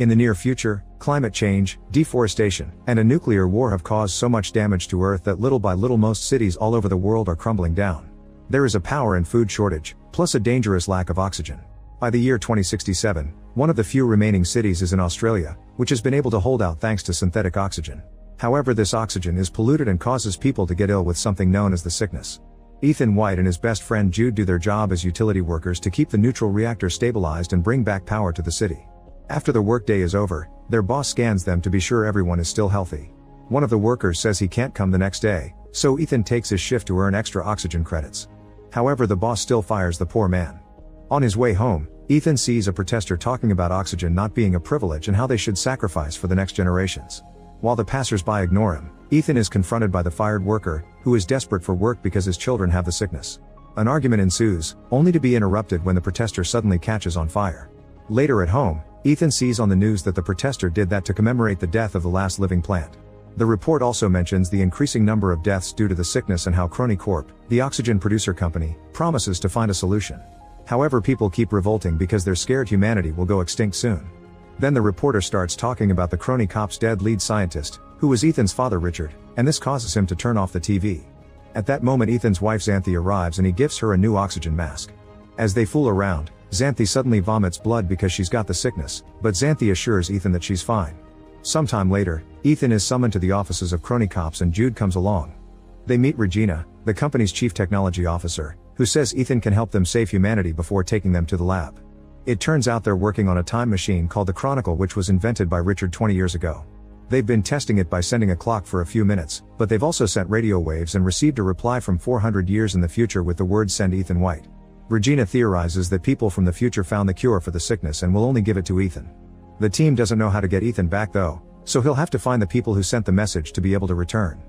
In the near future, climate change, deforestation, and a nuclear war have caused so much damage to Earth that little by little most cities all over the world are crumbling down. There is a power and food shortage, plus a dangerous lack of oxygen. By the year 2067, one of the few remaining cities is in Australia, which has been able to hold out thanks to synthetic oxygen. However, this oxygen is polluted and causes people to get ill with something known as the sickness. Ethan White and his best friend Jude do their job as utility workers to keep the neutral reactor stabilized and bring back power to the city. After the workday is over, their boss scans them to be sure everyone is still healthy. One of the workers says he can't come the next day, so Ethan takes his shift to earn extra oxygen credits. However, the boss still fires the poor man. On his way home, Ethan sees a protester talking about oxygen not being a privilege and how they should sacrifice for the next generations. While the passers-by ignore him, Ethan is confronted by the fired worker, who is desperate for work because his children have the sickness. An argument ensues, only to be interrupted when the protester suddenly catches on fire. Later at home, Ethan sees on the news that the protester did that to commemorate the death of the last living plant. The report also mentions the increasing number of deaths due to the sickness and how Crony Corp, the oxygen producer company, promises to find a solution. However, people keep revolting because they're scared humanity will go extinct soon. Then the reporter starts talking about the Crony Corp's dead lead scientist, who was Ethan's father Richard, and this causes him to turn off the TV. At that moment Ethan's wife Xanthi arrives and he gives her a new oxygen mask. As they fool around, Xanthi suddenly vomits blood because she's got the sickness, but Xanthi assures Ethan that she's fine. Sometime later, Ethan is summoned to the offices of Crony Corp and Jude comes along. They meet Regina, the company's chief technology officer, who says Ethan can help them save humanity before taking them to the lab. It turns out they're working on a time machine called the Chronicle, which was invented by Richard 20 years ago. They've been testing it by sending a clock for a few minutes, but they've also sent radio waves and received a reply from 400 years in the future with the words "Send Ethan White." Regina theorizes that people from the future found the cure for the sickness and will only give it to Ethan. The team doesn't know how to get Ethan back though, so he'll have to find the people who sent the message to be able to return.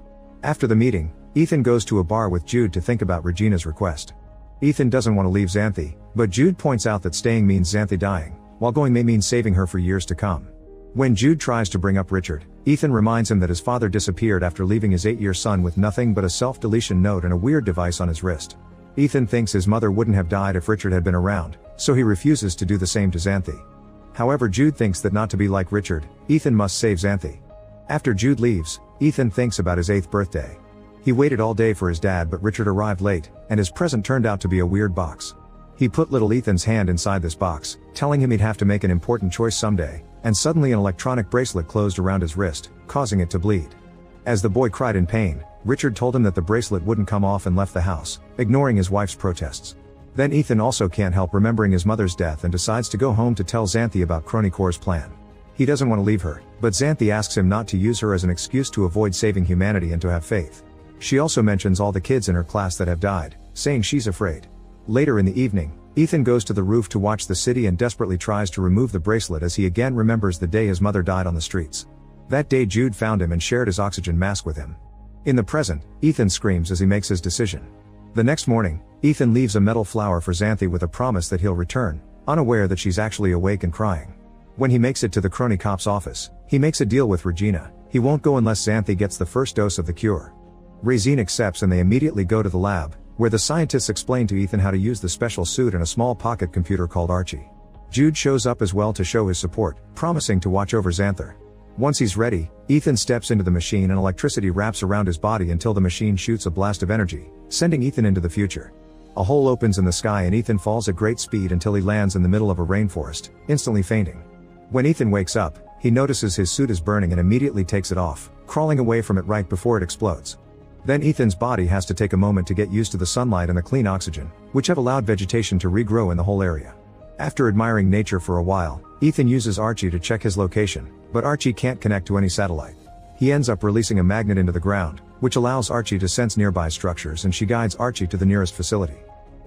After the meeting, Ethan goes to a bar with Jude to think about Regina's request. Ethan doesn't want to leave Xanthi, but Jude points out that staying means Xanthi dying, while going may mean saving her for years to come. When Jude tries to bring up Richard, Ethan reminds him that his father disappeared after leaving his 8-year son with nothing but a self-deletion note and a weird device on his wrist. Ethan thinks his mother wouldn't have died if Richard had been around, so he refuses to do the same to Xanthi. However, Jude thinks that not to be like Richard, Ethan must save Xanthi. After Jude leaves, Ethan thinks about his 8th birthday. He waited all day for his dad, but Richard arrived late, and his present turned out to be a weird box. He put little Ethan's hand inside this box, telling him he'd have to make an important choice someday, and suddenly an electronic bracelet closed around his wrist, causing it to bleed. As the boy cried in pain, Richard told him that the bracelet wouldn't come off and left the house, ignoring his wife's protests. Then Ethan also can't help remembering his mother's death and decides to go home to tell Xanthi about Crony Corp's plan. He doesn't want to leave her, but Xanthi asks him not to use her as an excuse to avoid saving humanity and to have faith. She also mentions all the kids in her class that have died, saying she's afraid. Later in the evening, Ethan goes to the roof to watch the city and desperately tries to remove the bracelet as he again remembers the day his mother died on the streets. That day Jude found him and shared his oxygen mask with him. In the present, Ethan screams as he makes his decision. The next morning, Ethan leaves a metal flower for Xanthi with a promise that he'll return, unaware that she's actually awake and crying. When he makes it to the Crony Corp's office, he makes a deal with Regina. He won't go unless Xanthi gets the first dose of the cure. Regina accepts and they immediately go to the lab, where the scientists explain to Ethan how to use the special suit and a small pocket computer called Archie. Jude shows up as well to show his support, promising to watch over Xanthi. Once he's ready, Ethan steps into the machine and electricity wraps around his body until the machine shoots a blast of energy, sending Ethan into the future. A hole opens in the sky and Ethan falls at great speed until he lands in the middle of a rainforest, instantly fainting. When Ethan wakes up, he notices his suit is burning and immediately takes it off, crawling away from it right before it explodes. Then Ethan's body has to take a moment to get used to the sunlight and the clean oxygen, which have allowed vegetation to regrow in the whole area. After admiring nature for a while, Ethan uses Archie to check his location, but Archie can't connect to any satellite. He ends up releasing a magnet into the ground, which allows Archie to sense nearby structures, and she guides Archie to the nearest facility.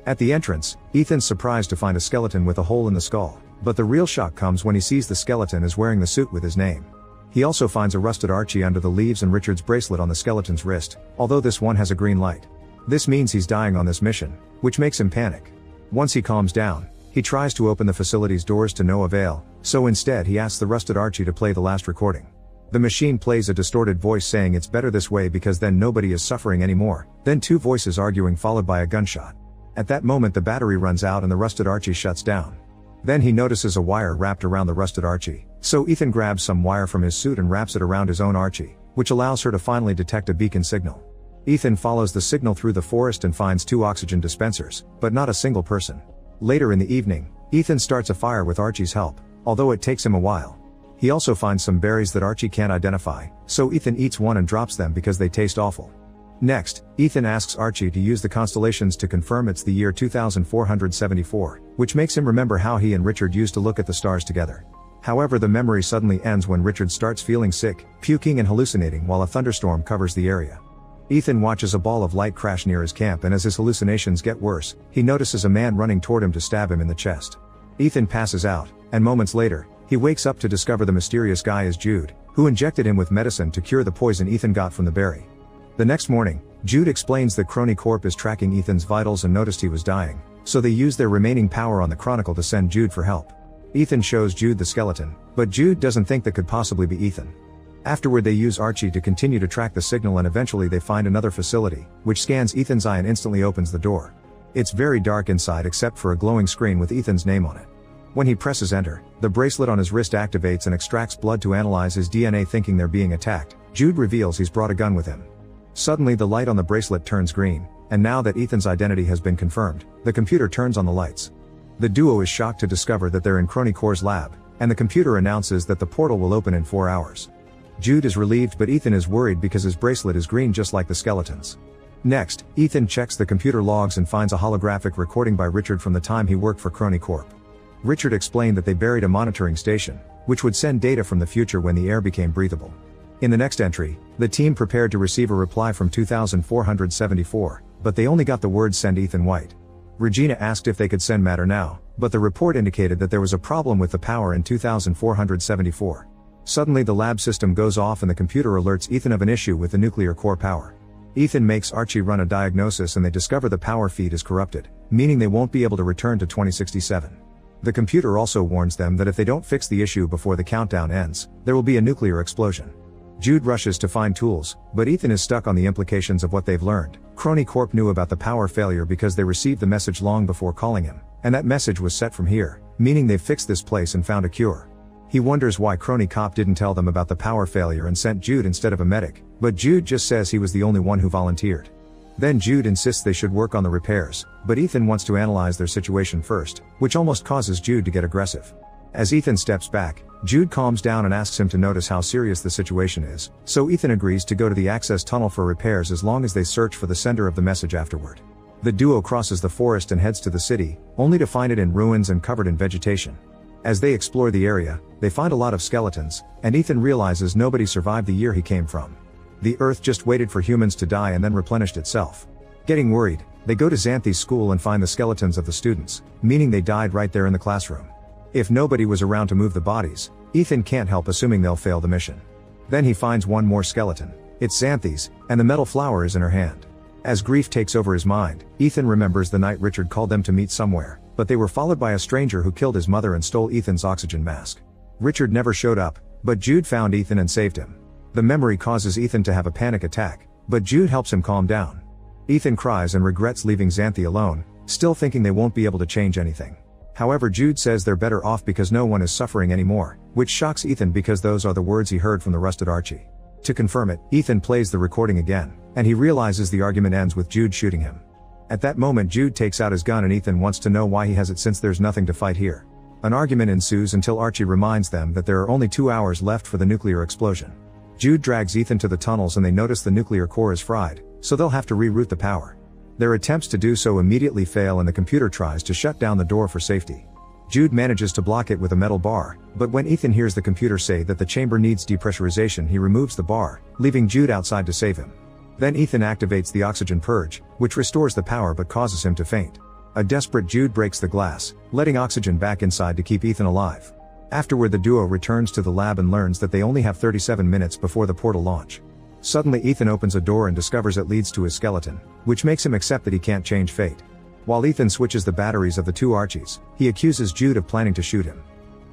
At the entrance, Ethan's surprised to find a skeleton with a hole in the skull, but the real shock comes when he sees the skeleton is wearing the suit with his name. He also finds a rusted Archie under the leaves and Richard's bracelet on the skeleton's wrist, although this one has a green light. This means he's dying on this mission, which makes him panic. Once he calms down, he tries to open the facility's doors to no avail, so instead he asks the rusted Archie to play the last recording. The machine plays a distorted voice saying it's better this way because then nobody is suffering anymore, then two voices arguing followed by a gunshot. At that moment the battery runs out and the rusted Archie shuts down. Then he notices a wire wrapped around the rusted Archie, So Ethan grabs some wire from his suit and wraps it around his own Archie, which allows her to finally detect a beacon signal. Ethan follows the signal through the forest and finds 2 oxygen dispensers, but not a single person. Later in the evening, Ethan starts a fire with Archie's help, although it takes him a while. He also finds some berries that Archie can't identify, so Ethan eats one and drops them because they taste awful. Next, Ethan asks Archie to use the constellations to confirm it's the year 2474, which makes him remember how he and Richard used to look at the stars together. However, the memory suddenly ends when Richard starts feeling sick, puking and hallucinating while a thunderstorm covers the area. Ethan watches a ball of light crash near his camp, and as his hallucinations get worse, he notices a man running toward him to stab him in the chest. Ethan passes out, and moments later, he wakes up to discover the mysterious guy is Jude, who injected him with medicine to cure the poison Ethan got from the berry. The next morning, Jude explains that Crony Corp is tracking Ethan's vitals and noticed he was dying, so they use their remaining power on the Chronicle to send Jude for help. Ethan shows Jude the skeleton, but Jude doesn't think that could possibly be Ethan. Afterward, they use Archie to continue to track the signal, and eventually they find another facility, which scans Ethan's eye and instantly opens the door. It's very dark inside except for a glowing screen with Ethan's name on it. When he presses enter, the bracelet on his wrist activates and extracts blood to analyze his DNA. Thinking they're being attacked, Jude reveals he's brought a gun with him. Suddenly the light on the bracelet turns green, and now that Ethan's identity has been confirmed, the computer turns on the lights. The duo is shocked to discover that they're in Crony Corp's lab, and the computer announces that the portal will open in 4 hours. Jude is relieved, but Ethan is worried because his bracelet is green just like the skeletons. Next, Ethan checks the computer logs and finds a holographic recording by Richard from the time he worked for Crony Corp. Richard explained that they buried a monitoring station, which would send data from the future when the air became breathable. In the next entry, the team prepared to receive a reply from 2474, but they only got the words "send Ethan White." Regina asked if they could send matter now, but the report indicated that there was a problem with the power in 2474. Suddenly the lab system goes off and the computer alerts Ethan of an issue with the nuclear core power. Ethan makes Archie run a diagnosis and they discover the power feed is corrupted, meaning they won't be able to return to 2067. The computer also warns them that if they don't fix the issue before the countdown ends, there will be a nuclear explosion. Jude rushes to find tools, but Ethan is stuck on the implications of what they've learned. Crony Corp knew about the power failure because they received the message long before calling him, and that message was set from here, meaning they've fixed this place and found a cure. He wonders why Crony Corp didn't tell them about the power failure and sent Jude instead of a medic, but Jude just says he was the only one who volunteered. Then Jude insists they should work on the repairs, but Ethan wants to analyze their situation first, which almost causes Jude to get aggressive. As Ethan steps back, Jude calms down and asks him to notice how serious the situation is, so Ethan agrees to go to the access tunnel for repairs as long as they search for the sender of the message afterward. The duo crosses the forest and heads to the city, only to find it in ruins and covered in vegetation. As they explore the area, they find a lot of skeletons, and Ethan realizes nobody survived the year he came from. The Earth just waited for humans to die and then replenished itself. Getting worried, they go to Xanthi's school and find the skeletons of the students, meaning they died right there in the classroom. If nobody was around to move the bodies, Ethan can't help assuming they'll fail the mission. Then he finds one more skeleton. It's Xanthi's, and the metal flower is in her hand. As grief takes over his mind, Ethan remembers the night Richard called them to meet somewhere, but they were followed by a stranger who killed his mother and stole Ethan's oxygen mask. Richard never showed up, but Jude found Ethan and saved him. The memory causes Ethan to have a panic attack, but Jude helps him calm down. Ethan cries and regrets leaving Xanthi alone, still thinking they won't be able to change anything. However, Jude says they're better off because no one is suffering anymore, which shocks Ethan because those are the words he heard from the rusted Archie. To confirm it, Ethan plays the recording again, and he realizes the argument ends with Jude shooting him. At that moment, Jude takes out his gun and Ethan wants to know why he has it since there's nothing to fight here. An argument ensues until Archie reminds them that there are only 2 hours left for the nuclear explosion. Jude drags Ethan to the tunnels and they notice the nuclear core is fried, so they'll have to reroute the power. Their attempts to do so immediately fail and the computer tries to shut down the door for safety. Jude manages to block it with a metal bar, but when Ethan hears the computer say that the chamber needs depressurization, he removes the bar, leaving Jude outside to save him. Then Ethan activates the oxygen purge, which restores the power but causes him to faint. A desperate Jude breaks the glass, letting oxygen back inside to keep Ethan alive. Afterward, the duo returns to the lab and learns that they only have 37 minutes before the portal launch. Suddenly Ethan opens a door and discovers it leads to his skeleton, which makes him accept that he can't change fate. While Ethan switches the batteries of the 2 Archies, he accuses Jude of planning to shoot him.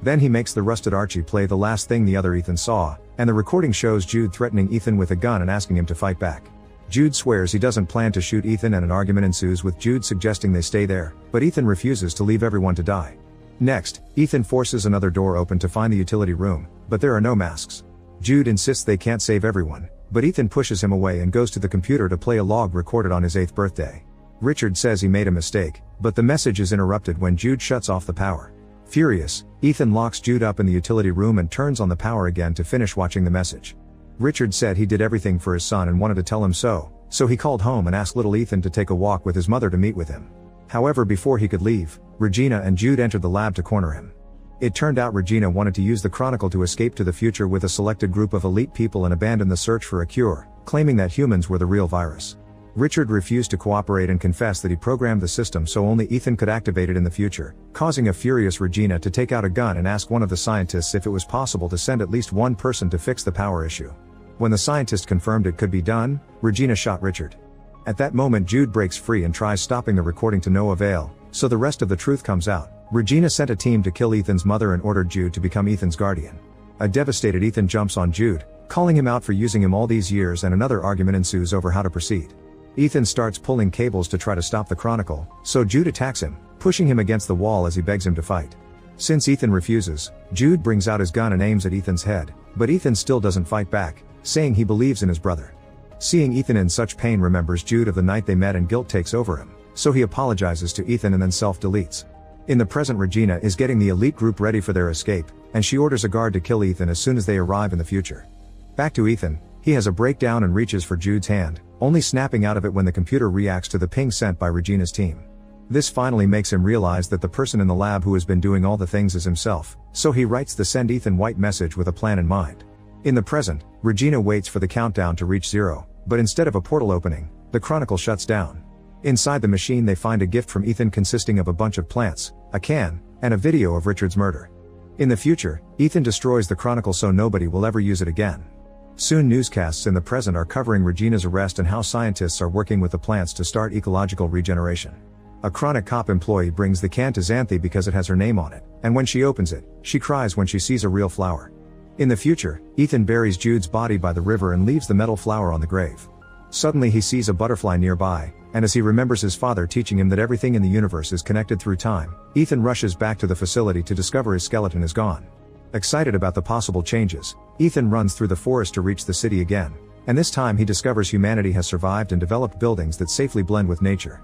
Then he makes the rusted Archie play the last thing the other Ethan saw, and the recording shows Jude threatening Ethan with a gun and asking him to fight back. Jude swears he doesn't plan to shoot Ethan and an argument ensues with Jude suggesting they stay there, but Ethan refuses to leave everyone to die. Next, Ethan forces another door open to find the utility room, but there are no masks. Jude insists they can't save everyone, but Ethan pushes him away and goes to the computer to play a log recorded on his 8th birthday. Richard says he made a mistake, but the message is interrupted when Jude shuts off the power. Furious, Ethan locks Jude up in the utility room and turns on the power again to finish watching the message. Richard said he did everything for his son and wanted to tell him so he called home and asked little Ethan to take a walk with his mother to meet with him. However, before he could leave, Regina and Jude entered the lab to corner him. It turned out Regina wanted to use the Chronicle to escape to the future with a selected group of elite people and abandon the search for a cure, claiming that humans were the real virus. Richard refused to cooperate and confessed that he programmed the system so only Ethan could activate it in the future, causing a furious Regina to take out a gun and ask one of the scientists if it was possible to send at least one person to fix the power issue. When the scientist confirmed it could be done, Regina shot Richard. At that moment Jude breaks free and tries stopping the recording to no avail, so the rest of the truth comes out. Regina sent a team to kill Ethan's mother and ordered Jude to become Ethan's guardian. A devastated Ethan jumps on Jude, calling him out for using him all these years, and another argument ensues over how to proceed. Ethan starts pulling cables to try to stop the Chronicle, so Jude attacks him, pushing him against the wall as he begs him to fight. Since Ethan refuses, Jude brings out his gun and aims at Ethan's head, but Ethan still doesn't fight back, saying he believes in his brother. Seeing Ethan in such pain remembers Jude of the night they met and guilt takes over him, so he apologizes to Ethan and then self-deletes. In the present, Regina is getting the elite group ready for their escape, and she orders a guard to kill Ethan as soon as they arrive in the future. Back to Ethan, he has a breakdown and reaches for Jude's hand, only snapping out of it when the computer reacts to the ping sent by Regina's team. This finally makes him realize that the person in the lab who has been doing all the things is himself, so he writes the send Ethan white message with a plan in mind. In the present, Regina waits for the countdown to reach 0, but instead of a portal opening, the Chronicle shuts down. Inside the machine they find a gift from Ethan consisting of a bunch of plants, a can, and a video of Richard's murder. In the future, Ethan destroys the Chronicle so nobody will ever use it again. Soon newscasts in the present are covering Regina's arrest and how scientists are working with the plants to start ecological regeneration. A chronic cop employee brings the can to Xanthi because it has her name on it, and when she opens it, she cries when she sees a real flower. In the future, Ethan buries Jude's body by the river and leaves the metal flower on the grave. Suddenly he sees a butterfly nearby, and as he remembers his father teaching him that everything in the universe is connected through time, Ethan rushes back to the facility to discover his skeleton is gone. Excited about the possible changes, Ethan runs through the forest to reach the city again, and this time he discovers humanity has survived and developed buildings that safely blend with nature.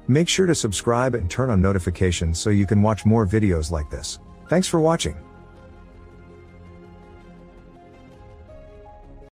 Make sure to subscribe and turn on notifications so you can watch more videos like this. Thanks for watching.